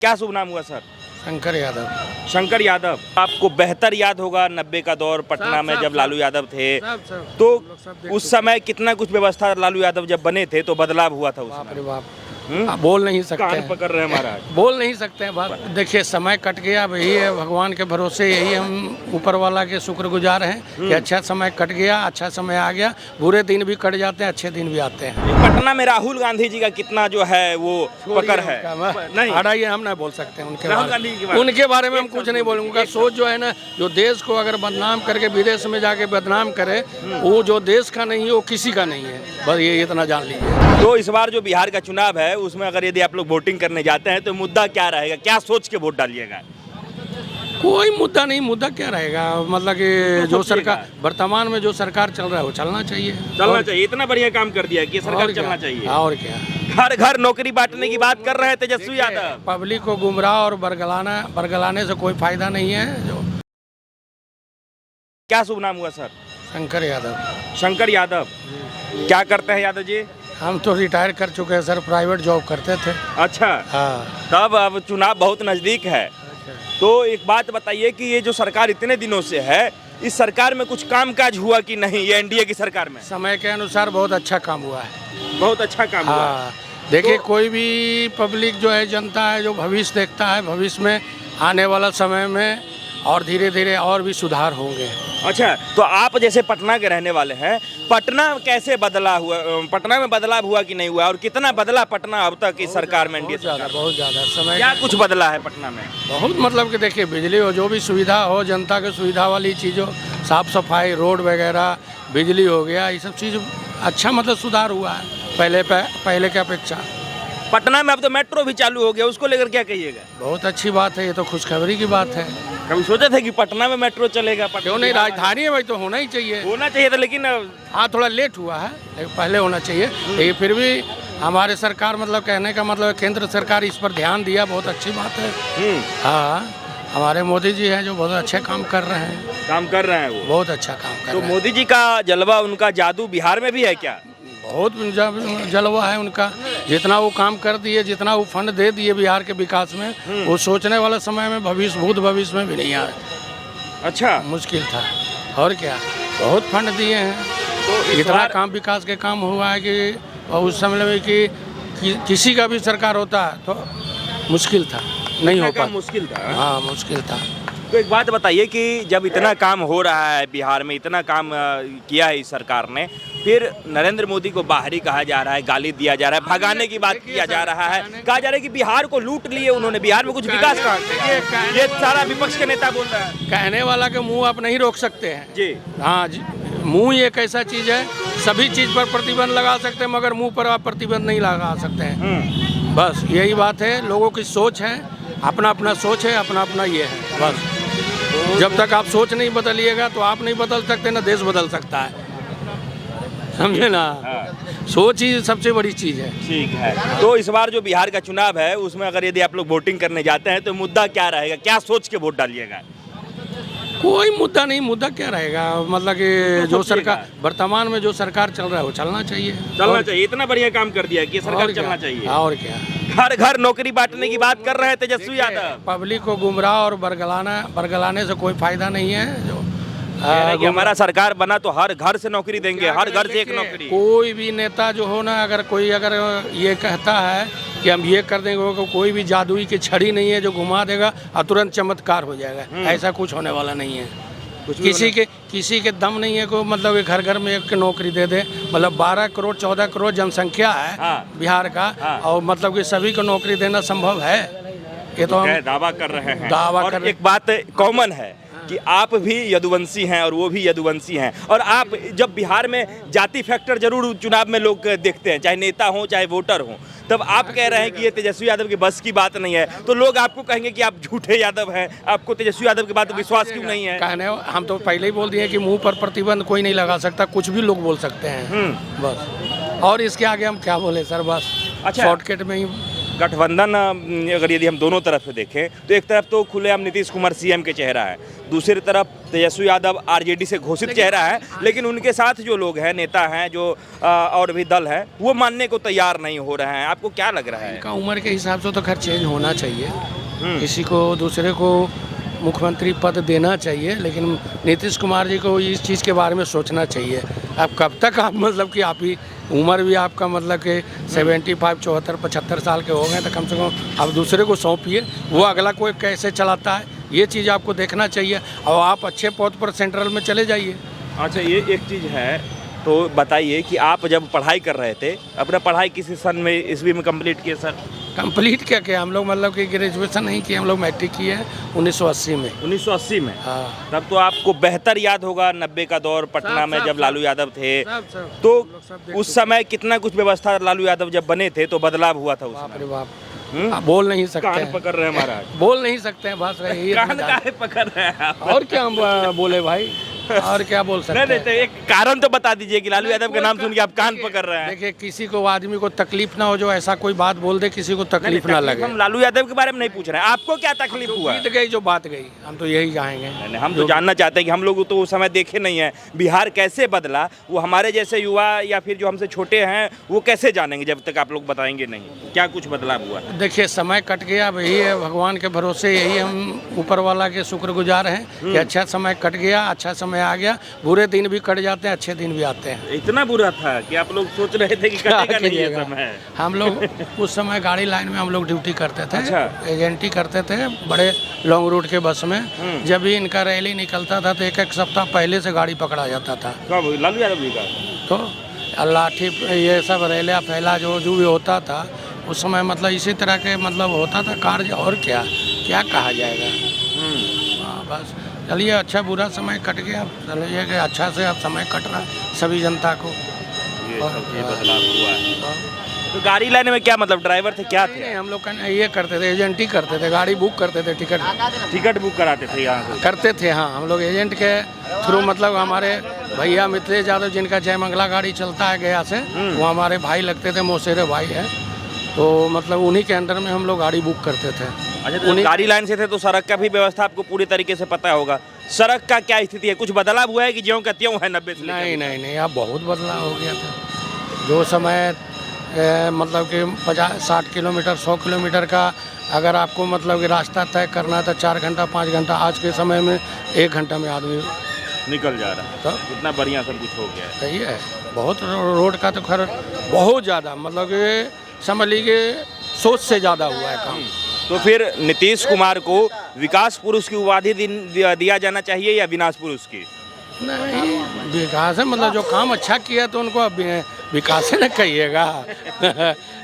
क्या शुभ नाम हुआ सर? शंकर यादव। शंकर यादव। आपको बेहतर याद होगा 90 का दौर पटना में जब लालू यादव थे, तो उस समय कितना कुछ व्यवस्था लालू यादव जब बने थे तो बदलाव हुआ था उस बाप समय। रे बाप, बोल नहीं सकते कान हैं। पकड़ रहे हैं महाराज। बोल नहीं सकते हैं बात। देखिए समय कट गया, अब यही है भगवान के भरोसे, यही हम ऊपर वाला के शुक्रगुजार हैं कि अच्छा समय कट गया, अच्छा समय आ गया। बुरे दिन भी कट जाते हैं, अच्छे दिन भी आते हैं। पटना में राहुल गांधी जी का कितना जो है वो पकड़ है? नहीं, हटाइए, हम नहीं बोल सकते उनके राहुल बारे गांधी के में। बारे में उनके बारे में हम कुछ नहीं बोलूँगा। सोच जो है ना, जो देश को अगर बदनाम करके विदेश में जाके बदनाम करे, वो जो देश का नहीं है वो किसी का नहीं है, बस ये इतना जान लीजिए। तो इस बार जो बिहार का चुनाव है उसमें अगर यदि आप लोग वोटिंग करने जाते हैं तो मुद्दा क्या रहेगा, क्या सोच के वोट डालिएगा? कोई मुद्दा नहीं, मुद्दा क्या रहेगा, मतलब कि जो सरकार वर्तमान में जो सरकार चल रहा है वो चलना चाहिए। चलना चाहिए। इतना बढ़िया काम कर दिया कि सरकार और क्या? चलना चाहिए। और क्या, घर घर नौकरी बांटने की बात कर रहे हैं तेजस्वी यादव। पब्लिक को गुमराह और बरगलाने से कोई फायदा नहीं है। जो क्या शुभ नाम हुआ सर? शंकर यादव। शंकर यादव। क्या करते हैं यादव जी? हम तो रिटायर कर चुके हैं सर, प्राइवेट जॉब करते थे। अच्छा, हाँ। तब अब चुनाव बहुत नजदीक है, तो एक बात बताइए कि ये जो सरकार इतने दिनों से है, इस सरकार में कुछ कामकाज हुआ कि नहीं? ये एनडीए की सरकार में समय के अनुसार बहुत अच्छा काम हुआ है। बहुत अच्छा काम हुआ। हाँ, देखिए कोई भी पब्लिक जो है, जनता है, जो भविष्य देखता है, भविष्य में आने वाला समय में और धीरे धीरे और भी सुधार होंगे। अच्छा, तो आप जैसे पटना के रहने वाले हैं, पटना कैसे बदला हुआ, पटना में बदलाव हुआ कि नहीं हुआ, और कितना बदला पटना अब तक इस सरकार में? एनडीए सरकार बहुत ज़्यादा समय क्या कुछ बदला है पटना में? बहुत, मतलब कि देखिए बिजली हो, जो भी सुविधा हो, जनता के सुविधा वाली चीज़ों, साफ सफाई, रोड वगैरह, बिजली हो गया, ये सब चीज़ अच्छा, मतलब सुधार हुआ है पहले के अपेक्षा। पटना में अब तो मेट्रो भी चालू हो गया, उसको लेकर क्या कहिएगा? बहुत अच्छी बात है, ये तो खुशखबरी की बात है। कभी सोचे थे कि पटना में मेट्रो चलेगा? क्यों नहीं, राजधानी है भाई, तो होना ही चाहिए। होना चाहिए था, लेकिन हाँ थोड़ा लेट हुआ है, लेकिन पहले होना चाहिए। लेकिन फिर भी हमारे सरकार, मतलब कहने का मतलब केंद्र सरकार इस पर ध्यान दिया, बहुत अच्छी बात है। हाँ, हमारे मोदी जी हैं जो बहुत अच्छे काम कर रहे हैं। काम कर रहे हैं वो, बहुत अच्छा काम कर तो रहे हैं। मोदी जी का जलवा, उनका जादू बिहार में भी है क्या? बहुत जलवा है उनका। जितना वो काम कर दिए, जितना वो फंड दे दिए बिहार के विकास में, वो सोचने वाले समय में भविष्य में भी नहीं आया। अच्छा, मुश्किल था। और क्या, बहुत फंड दिए हैं, तो इतना काम विकास के काम हुआ है कि उस समय में कि किसी का भी सरकार होता तो मुश्किल था, नहीं हो पाता। मुश्किल था। हाँ, मुश्किल था। तो एक बात बताइए कि जब इतना काम हो रहा है बिहार में, इतना काम किया है इस सरकार ने, फिर नरेंद्र मोदी को बाहरी कहा जा रहा है, गाली दिया जा रहा है, भगाने की बात किया जा रहा है, कहा जा रहा है कि बिहार को लूट लिए उन्होंने, बिहार में कुछ विकास कहाँ किया? ये सारा विपक्ष के नेता बोल रहा है। कहने वाला के मुंह आप नहीं रोक सकते हैं जी। हाँ जी, मुंह एक ऐसा चीज़ है, सभी चीज़ पर प्रतिबंध लगा सकते हैं, मगर मुंह पर आप प्रतिबंध नहीं लगा सकते हैं। बस यही बात है, लोगों की सोच है, अपना अपना सोच है, अपना अपना ये है। बस जब तक आप सोच नहीं बदलिएगा तो आप नहीं बदल सकते, ना देश बदल सकता है, समझे ना। सोच ही सबसे बड़ी चीज़ है। ठीक है, तो इस बार जो बिहार का चुनाव है उसमें अगर यदि आप लोग वोटिंग करने जाते हैं तो मुद्दा क्या रहेगा, क्या सोच के वोट डालिएगा? कोई मुद्दा नहीं, मुद्दा क्या रहेगा, मतलब कि जो सरकार वर्तमान में जो सरकार चल रहा है वो चलना चाहिए। चलना चाहिए। इतना बढ़िया काम कर दिया कि सरकार चलना चाहिए। और क्या, घर घर नौकरी बांटने की बात कर रहे हैं तेजस्वी यादव। पब्लिक को गुमराह और बरगलाने से कोई फायदा नहीं है। जो कि हमारा सरकार बना तो हर घर से नौकरी देंगे, हर घर से एक नौकरी। कोई भी नेता जो हो ना, अगर कोई ये कहता है कि हम ये कर देंगे, तो कोई भी जादुई की छड़ी नहीं है जो घुमा देगा और तुरंत चमत्कार हो जाएगा, ऐसा कुछ होने वाला नहीं है। किसी के दम नहीं है को, मतलब घर घर में एक नौकरी दे दे, मतलब 12 करोड़ 14 करोड़ जनसंख्या है बिहार का, और मतलब कि सभी को नौकरी देना संभव है, ये तो हम दावा कर रहे हैं। और एक बात कॉमन है कि आप भी यदुवंशी हैं और वो भी यदुवंशी हैं, और आप जब बिहार में जाति फैक्टर जरूर चुनाव में लोग देखते हैं, चाहे नेता हो चाहे वोटर हो, तब आप कह रहे हैं कि ये तेजस्वी यादव की बस की बात नहीं है, तो लोग आपको कहेंगे कि आप झूठे यादव हैं, आपको तेजस्वी यादव की बात पर विश्वास क्यों नहीं है? कहने हम तो पहले ही बोल दिए कि मुंह पर प्रतिबंध कोई नहीं लगा सकता, कुछ भी लोग बोल सकते हैं। बस, और इसके आगे हम क्या बोले सर, बस अच्छा, शॉर्टकट में ही गठबंधन अगर यदि हम दोनों तरफ से देखें तो एक तरफ तो खुलेआम नीतीश कुमार सीएम के चेहरा है, दूसरी तरफ तेजस्वी यादव आरजेडी से घोषित चेहरा है, लेकिन उनके साथ जो लोग हैं, नेता हैं, जो और भी दल है, वो मानने को तैयार नहीं हो रहे हैं। आपको क्या लग रहा है? इनका उम्र के हिसाब से तो खैर चेंज होना चाहिए, किसी को दूसरे को मुख्यमंत्री पद देना चाहिए, लेकिन नीतीश कुमार जी को इस चीज़ के बारे में सोचना चाहिए। अब कब तक आप मतलब कि आप ही उम्र भी आपका मतलब कि 75, 74, 75 साल के हो गए, तो कम से कम आप दूसरे को सौंपिए, वो अगला कोई कैसे चलाता है ये चीज़ आपको देखना चाहिए, और आप अच्छे पद पर सेंट्रल में चले जाइए। अच्छा, ये एक चीज़ है, तो बताइए कि आप जब पढ़ाई कर रहे थे, अपना पढ़ाई किस सन में, ईस्वी में कंप्लीट किए सर? कंप्लीट क्या किया हम लोग, मतलब कि ग्रेजुएशन नहीं किए हम लोग, मैट्रिक किए हैं 1980 में। 1980 में? हाँ। तब तो आपको बेहतर याद होगा 90 का दौर पटना में जब लालू यादव थे, तो उस समय कितना कुछ व्यवस्था, लालू यादव जब बने थे तो बदलाव हुआ था उस बाप समय। रे बाप, आप बोल नहीं सकते कान हैं। पकड़ रहे हैं महाराज। बोल नहीं सकते हैं, बस यही कान काहे पकड़ रहे हैं आप? और क्या हम बोले भाई, और क्या बोल सकते नहीं, हैं? तो एक कारण तो बता दीजिए कि लालू यादव का नाम सुन के आप कान पकड़ रहे हैं। देखिए, किसी को आदमी को तकलीफ ना हो, जो ऐसा कोई बात बोल दे किसी को तकलीफ ना लगे। हम लालू यादव के बारे में नहीं पूछ रहे हैं, आपको क्या तकलीफ हुआ? बीत गई जो बात गई, हम तो यही चाहेंगे। नहीं, हम तो जानना चाहते हैं कि हम लोग तो उस समय देखे नहीं है, बिहार कैसे बदला, वो हमारे जैसे युवा या फिर जो हमसे छोटे हैं वो कैसे जानेंगे जब तक आप लोग बताएंगे नहीं क्या कुछ बदलाव हुआ। देखिए, समय कट गया, अब यही है, भगवान के भरोसे यही हम ऊपर वाला के शुक्रगुजार हैं कि अच्छा समय कट गया, अच्छा समय आ गया। बुरे दिन भी कट जाते हैं, अच्छे दिन भी आते हैं। इतना बुरा था कि आप लोग सोच रहे थे कि कटेगा नहीं ये समय? हम लोग उस समय गाड़ी लाइन में हम लोग ड्यूटी करते थे। अच्छा। एजेंटी करते थे बड़े लॉन्ग रूट के बस में। जब भी इनका रैली निकलता था तो एक एक सप्ताह पहले से गाड़ी पकड़ा जाता था। कब? लालू यादव जी का? तो लाठी ये सब रैलिया फैला जो भी होता था उस समय, मतलब इसी तरह के मतलब होता था कार्य, और क्या क्या कहा जाएगा। हाँ, बस चलिए, अच्छा बुरा समय कट गया, चलिए कि अच्छा से अब समय कट रहा है सभी जनता को। ये बदलाव हुआ है। तो गाड़ी लाने में क्या मतलब, ड्राइवर थे क्या थे? नहीं, हम लोग ये करते थे, एजेंटी करते थे, गाड़ी बुक करते थे, टिकट बुक कराते थे यहाँ से? करते थे हाँ, हम लोग एजेंट के थ्रू, मतलब हमारे भैया मिथिलेश यादव जिनका जयमंगला गाड़ी चलता है गया से, वो हमारे भाई लगते थे, मोसेरे भाई है, तो मतलब उन्हीं के अंडर में हम लोग गाड़ी बुक करते थे। अच्छा, तो गाड़ी लाइन से थे तो सड़क का भी व्यवस्था आपको पूरी तरीके से पता होगा, सड़क का क्या स्थिति है? कुछ बदलाव हुआ है कि ज्यों का त्यों है 90 से? नहीं, अब बहुत बदलाव हो गया था। जो समय मतलब कि 50-60 किलोमीटर 100 किलोमीटर का अगर आपको मतलब कि रास्ता तय करना है तो 4 घंटा 5 घंटा, आज के समय में 1 घंटा में आदमी निकल जा रहा है। तो इतना बढ़िया सब कुछ हो गया है। सही है, बहुत रोड का तो खैर बहुत ज़्यादा, मतलब कि समझ लीजिए सोच से ज़्यादा हुआ है काम। तो फिर नीतीश कुमार को विकास पुरुष की उपाधि दिया जाना चाहिए या विनाश पुरुष की? नहीं, विकास है, मतलब जो काम अच्छा किया तो उनको विकास है ना कहिएगा।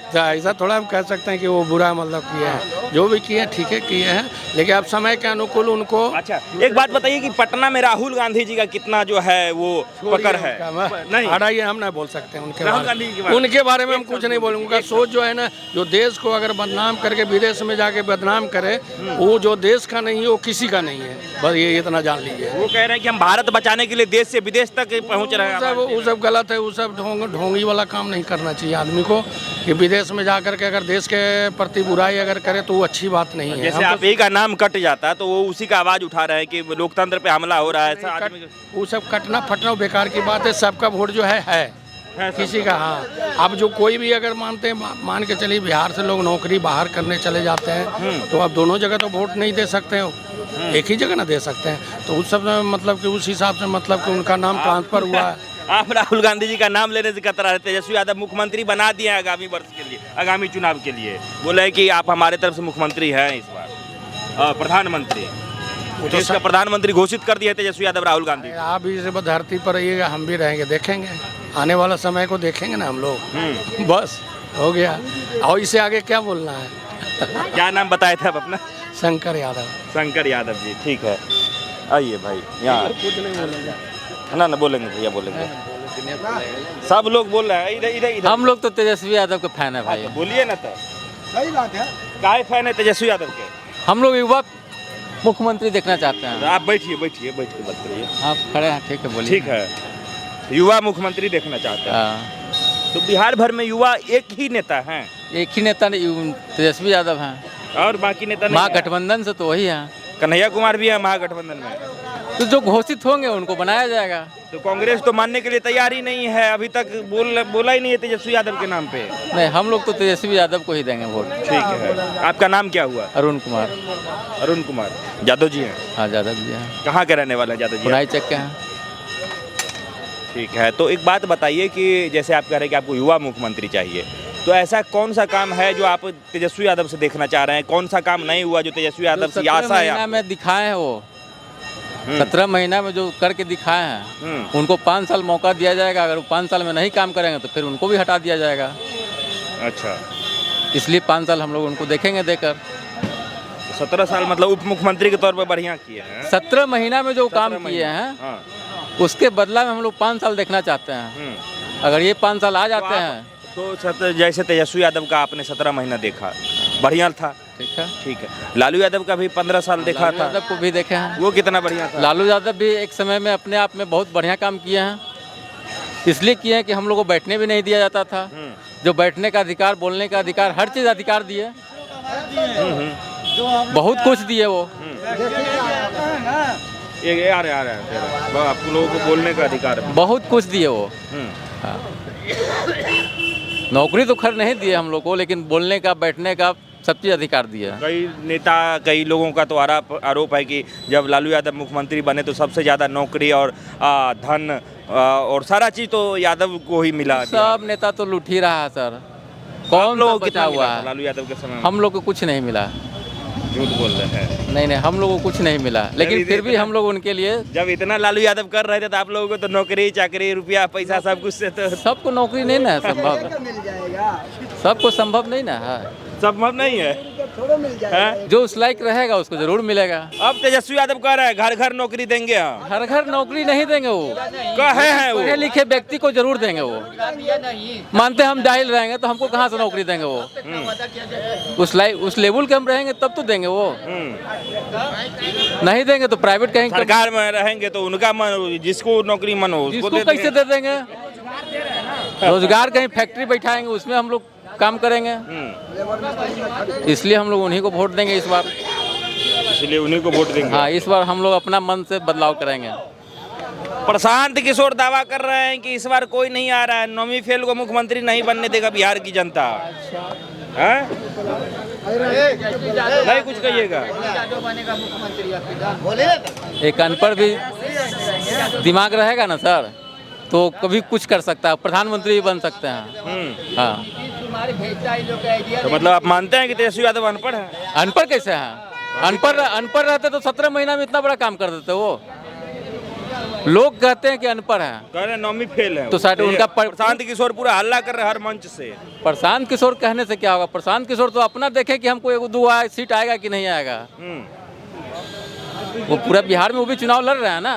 तो ऐसा थोड़ा हम कह सकते हैं कि वो बुरा मतलब किया है, जो भी किए ठीक है किए हैं, लेकिन अब समय के अनुकूल उनको। अच्छा, एक बात बताइए कि पटना में राहुल गांधी जी का कितना जो है वो पकड़ है? नहीं, हटाइए, हम नहीं बोल सकते उनके बारे में हम कुछ नहीं बोलेंगे। उनका सोच जो है ना, जो देश को अगर बदनाम करके विदेश में जाके बदनाम करे, वो जो देश का नहीं है वो किसी का नहीं है, बस ये इतना जान लीजिए। वो कह रहे हैं कि हम भारत बचाने के लिए देश से विदेश तक पहुंच रहे हैं। वो सब गलत है, वो सब ढोंगी वाला काम नहीं करना चाहिए आदमी को, कि विदेश में जाकर के अगर देश के प्रति बुराई अगर करे तो वो अच्छी बात नहीं है। जैसे आप ही का नाम कट जाता तो वो उसी का आवाज उठा रहे हैं कि लोकतंत्र पे हमला हो रहा है, ऐसा आदमी। वो सब कटना फटना बेकार की बात है, सबका वोट जो है किसी का। हाँ, अब जो कोई भी अगर मानते हैं, मान के चलिए बिहार से लोग नौकरी बाहर करने चले जाते हैं, तो अब दोनों जगह तो वोट नहीं दे सकते हो, एक ही जगह ना दे सकते हैं, तो उस सब मतलब कि उस हिसाब से मतलब कि उनका नाम ट्रांसफर हुआ है। आप राहुल गांधी जी का नाम लेने से कतरा रहे थे, तेजस्वी यादव मुख्यमंत्री बना दिए हैं आगामी वर्ष के लिए, आगामी चुनाव के लिए, बोले कि आप हमारे तरफ से मुख्यमंत्री हैं इस बार, प्रधानमंत्री, देश का प्रधानमंत्री घोषित कर दिया तेजस्वी यादव राहुल गांधी। आप इस धरती पर रहिएगा, हम भी रहेंगे, देखेंगे आने वाला समय को देखेंगे ना हम लोग। बस हो गया, और इससे आगे क्या बोलना है। क्या नाम बताए थे आप अपना? शंकर यादव। शंकर यादव जी, ठीक है, आइए भाई यहाँ। कुछ नहीं बोलेंगे ना बोलेंगे भैया, बोलेंगे, सब लोग बोल रहे हैं। इधर हम लोग तो तेजस्वी यादव के फैन है भाई। बोलिए ना, तो सही बात है, काहे फैन है तेजस्वी यादव के? हम लोग युवा मुख्यमंत्री देखना चाहते हैं। आप बैठिए बैठ के बात करिए। आप खड़े हैं, ठीक है, बोलिए। ठीक है, युवा मुख्यमंत्री देखना चाहते हैं। तो बिहार भर में युवा एक ही नेता हैं एक ही नेता तेजस्वी यादव हैं, और बाकी नेता नहीं हैं? महागठबंधन से तो वही हैं। कन्हैया कुमार भी है महागठबंधन में। तो जो घोषित होंगे उनको बनाया जाएगा। तो कांग्रेस तो मानने के लिए तैयार ही नहीं है, अभी तक बोला ही नहीं है तेजस्वी यादव के नाम पे। नहीं, हम लोग तो तेजस्वी यादव को ही देंगे वोट। ठीक है। आपका नाम क्या हुआ? अरुण कुमार। अरुण कुमार यादव जी हैं? हाँ, यादव जी हैं। कहाँ के रहने वाले हैं यादव जी? पुनाई चक्के हैं। ठीक है। तो एक बात बताइए कि जैसे आप कह रहे हैं कि आपको युवा मुख्यमंत्री चाहिए, तो ऐसा कौन सा काम है जो आप तेजस्वी यादव से देखना चाह रहे हैं? कौन सा काम नहीं हुआ जो तेजस्वी यादव से आशा है? 17 महीना में दिखाए हैं वो, 17 महीना में जो करके दिखाए हैं, उनको 5 साल मौका दिया जाएगा। अगर वो 5 साल में नहीं काम करेंगे तो फिर उनको भी हटा दिया जाएगा। अच्छा, इसलिए 5 साल हम लोग उनको देखेंगे देकर। 17 साल मतलब उप मुख्यमंत्री के तौर पर बढ़िया किए हैं। 17 महीना में जो काम किए हैं, हाँ। उसके बदला में हम लोग 5 साल देखना चाहते हैं। अगर ये 5 साल आ जाते हैं तो जैसे तेजस्वी यादव का आपने 17 महीना देखा, बढ़िया था। ठीक है। ठीक है। लालू यादव का भी 15 साल देखा लालू था। यादव को भी देखे हैं। वो कितना बढ़िया था। लालू यादव भी एक समय में अपने आप में बहुत बढ़िया काम किए हैं। इसलिए किए हैं कि हम लोग को बैठने भी नहीं दिया जाता था। जो बैठने का अधिकार, बोलने का अधिकार, हर चीज़ अधिकार दिए। बहुत कुछ दिए वो। ये आ रहा है आप लोगों को बोलने का अधिकार है। बहुत कुछ दिए वो। हाँ। नौकरी तो खैर नहीं दिए हम लोग को, लेकिन बोलने का, बैठने का सब चीज़ अधिकार दिया है। कई नेता, कई लोगों का तो आरोप है कि जब लालू यादव मुख्यमंत्री बने तो सबसे ज़्यादा नौकरी और धन और सारा चीज़ तो यादव को ही मिला। सब नेता तो लूट ही रहा है सर। कौन लोग बचा हुआ है? लालू यादव के समय हम लोग को कुछ नहीं मिला। झूठ बोल रहे हैं। नहीं, हम लोगों को कुछ नहीं मिला, लेकिन फिर भी हम लोग उनके लिए। जब इतना लालू यादव कर रहे थे तो आप लोगों को तो नौकरी, चाकरी, रुपया, पैसा सब कुछ से तो सबको नौकरी नहीं ना संभव, सबको संभव नहीं ना है। संभव नहीं है। जो उस लायक रहेगा उसको जरूर मिलेगा। अब तेजस्वी यादव कह रहे हैं घर घर नौकरी देंगे। हम हर घर नौकरी नहीं देंगे, वो कहे हैं वो पढ़े लिखे व्यक्ति को जरूर देंगे। वो मानते हम जाहिल रहेंगे तो हमको कहाँ से नौकरी देंगे? वो उस लेवल के हम रहेंगे तब तो देंगे। वो नहीं देंगे तो प्राइवेट कहीं सरकार में रहेंगे तो उनका मन, जिसको नौकरी मन हो उसको कैसे दे देंगे? रोजगार कहीं फैक्ट्री बैठाएंगे, उसमें हम लोग काम करेंगे। इसलिए हम लोग उन्हीं को वोट देंगे इस बार। इसलिए उन्हीं को वोट देंगे। हाँ, इस बार हम लोग अपना मन से बदलाव करेंगे। प्रशांत किशोर दावा कर रहे हैं कि इस बार कोई नहीं आ रहा है, नौवीं फेल को मुख्यमंत्री नहीं बनने देगा बिहार की जनता। है? नहीं कुछ कहिएगा। एक अनपढ़ भी दिमाग रहेगा ना सर, तो कभी कुछ कर सकता है, प्रधानमंत्री भी बन सकते हैं। हाँ। तो मतलब आप मानते हैं कि तेजस्वी यादव अनपढ़ है? अनपढ़ कैसे हैं? अनपढ़ रहते तो 17 महीना में इतना बड़ा काम कर देते। वो लोग कहते हैं कि अनपढ़ है, कह रहे नौवीं फेल है। तो शायद उनका प्रशांत किशोर पूरा हल्ला कर रहे हैं हर मंच से। प्रशांत किशोर कहने से क्या होगा? प्रशांत किशोर तो अपना देखे कि हमको 1-2 सीट आएगा कि नहीं आएगा। वो पूरा बिहार में वो भी चुनाव लड़ रहे हैं ना।